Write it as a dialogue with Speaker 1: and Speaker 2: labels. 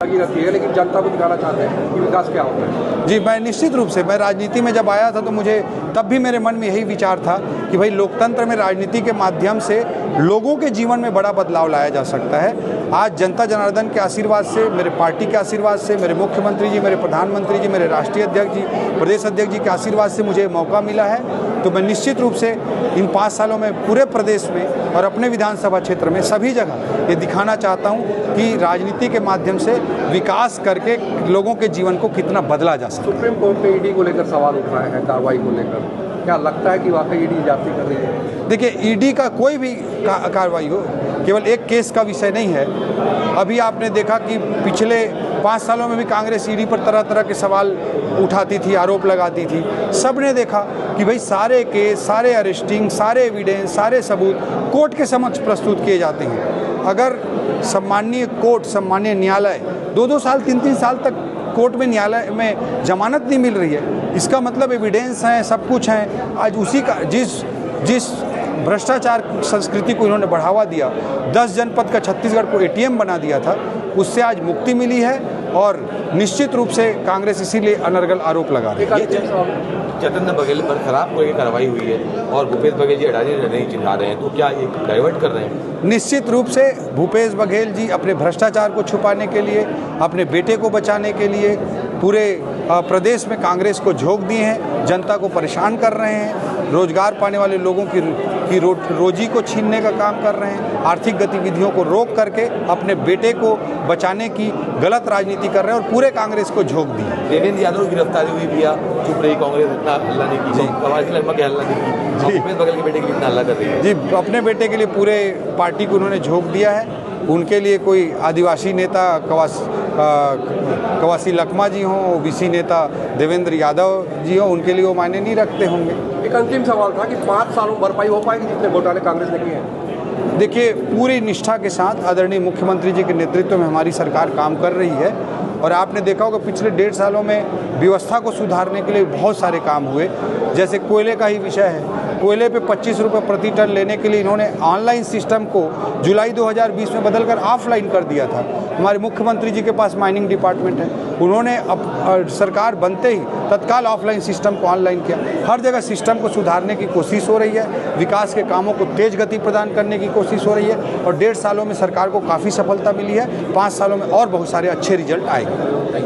Speaker 1: लगी रहती है, लेकिन जनता को दिखाना चाहते हैं कि विकास क्या होता है।
Speaker 2: जी, मैं निश्चित रूप से मैं राजनीति में जब आया था तो मुझे तब भी मेरे मन में यही विचार था कि भाई लोकतंत्र में राजनीति के माध्यम से लोगों के जीवन में बड़ा बदलाव लाया जा सकता है। आज जनता जनार्दन के आशीर्वाद से, मेरे पार्टी के आशीर्वाद से, मेरे मुख्यमंत्री जी, मेरे प्रधानमंत्री जी, मेरे राष्ट्रीय अध्यक्ष जी, प्रदेश अध्यक्ष जी के आशीर्वाद से मुझे मौका मिला है। तो मैं निश्चित रूप से इन 5 सालों में पूरे प्रदेश में और अपने विधानसभा क्षेत्र में सभी जगह ये दिखाना चाहता हूँ कि राजनीति के माध्यम से विकास करके लोगों के जीवन को कितना बदला जा सकता है।
Speaker 1: सुप्रीम कोर्ट ने ईडी को लेकर सवाल उठाए हैं, कार्रवाई को लेकर, क्या लगता है कि वाकई ईडी जाती कर रही है?
Speaker 2: देखिए, ईडी का कोई भी कार्रवाई हो केवल एक केस का विषय नहीं है। अभी आपने देखा कि पिछले 5 सालों में भी कांग्रेस ईडी पर तरह तरह के सवाल उठाती थी, आरोप लगाती थी। सब ने देखा कि भाई सारे केस, सारे अरेस्टिंग, सारे एविडेंस, सारे सबूत कोर्ट के समक्ष प्रस्तुत किए जाते हैं। अगर सम्माननीय कोर्ट, सम्माननीय न्यायालय 2-2 साल, 3-3 साल तक कोर्ट में, न्यायालय में जमानत नहीं मिल रही है, इसका मतलब एविडेंस है, सब कुछ है। आज उसी का जिस भ्रष्टाचार संस्कृति को इन्होंने बढ़ावा दिया, 10 जनपद का छत्तीसगढ़ को एटीएम बना दिया था, उससे आज मुक्ति मिली है। और निश्चित रूप से कांग्रेस इसीलिए अनर्गल आरोप लगा रही है।
Speaker 3: चेतन बघेल पर खराब कोई कार्रवाई हुई है और भूपेश बघेल जी अडानी नहीं चिढ़ा रहे हैं, तो क्या ये डाइवर्ट कर रहे हैं?
Speaker 2: निश्चित रूप से भूपेश बघेल जी अपने भ्रष्टाचार को छुपाने के लिए, अपने बेटे को बचाने के लिए पूरे प्रदेश में कांग्रेस को झोंक दिए हैं, जनता को परेशान कर रहे हैं, रोजगार पाने वाले लोगों की रोजी को छीनने का काम कर रहे हैं, आर्थिक गतिविधियों को रोक करके अपने बेटे को बचाने की गलत राजनीति कर रहे हैं और पूरे कांग्रेस को झोंक दी।
Speaker 3: देवेंद्र यादव की गिरफ्तारी हुई भैया, चुप रही कांग्रेस, इतना हल्ला नहीं की, कवासी लड़मा के हल्ला नहीं की, भूपेश बघेल के बेटे के लिए इतना हल्ला कर रही है।
Speaker 2: जी, अपने बेटे के लिए पूरे पार्टी को उन्होंने झोंक दिया है। उनके लिए कोई आदिवासी नेता कवासी लखमा जी हों, ओबीसी नेता देवेंद्र यादव जी हों, उनके लिए वो मायने नहीं रखते होंगे।
Speaker 1: एक अंतिम सवाल था कि 5 सालों में भरपाई हो पाएगी जितने घोटाले कांग्रेस ने किए हैं?
Speaker 2: देखिए, पूरी निष्ठा के साथ आदरणीय मुख्यमंत्री जी के नेतृत्व में हमारी सरकार काम कर रही है। और आपने देखा होगा पिछले 1.5 सालों में व्यवस्था को सुधारने के लिए बहुत सारे काम हुए। जैसे कोयले का ही विषय है, कोयले पे 25 रुपये प्रति टन लेने के लिए इन्होंने ऑनलाइन सिस्टम को जुलाई 2020 में बदलकर ऑफलाइन कर दिया था। हमारे मुख्यमंत्री जी के पास माइनिंग डिपार्टमेंट है, उन्होंने सरकार बनते ही तत्काल ऑफलाइन सिस्टम को ऑनलाइन किया। हर जगह सिस्टम को सुधारने की कोशिश हो रही है, विकास के कामों को तेज गति प्रदान करने की कोशिश हो रही है और 1.5 सालों में सरकार को काफ़ी सफलता मिली है। 5 सालों में और बहुत सारे अच्छे रिजल्ट आएंगे।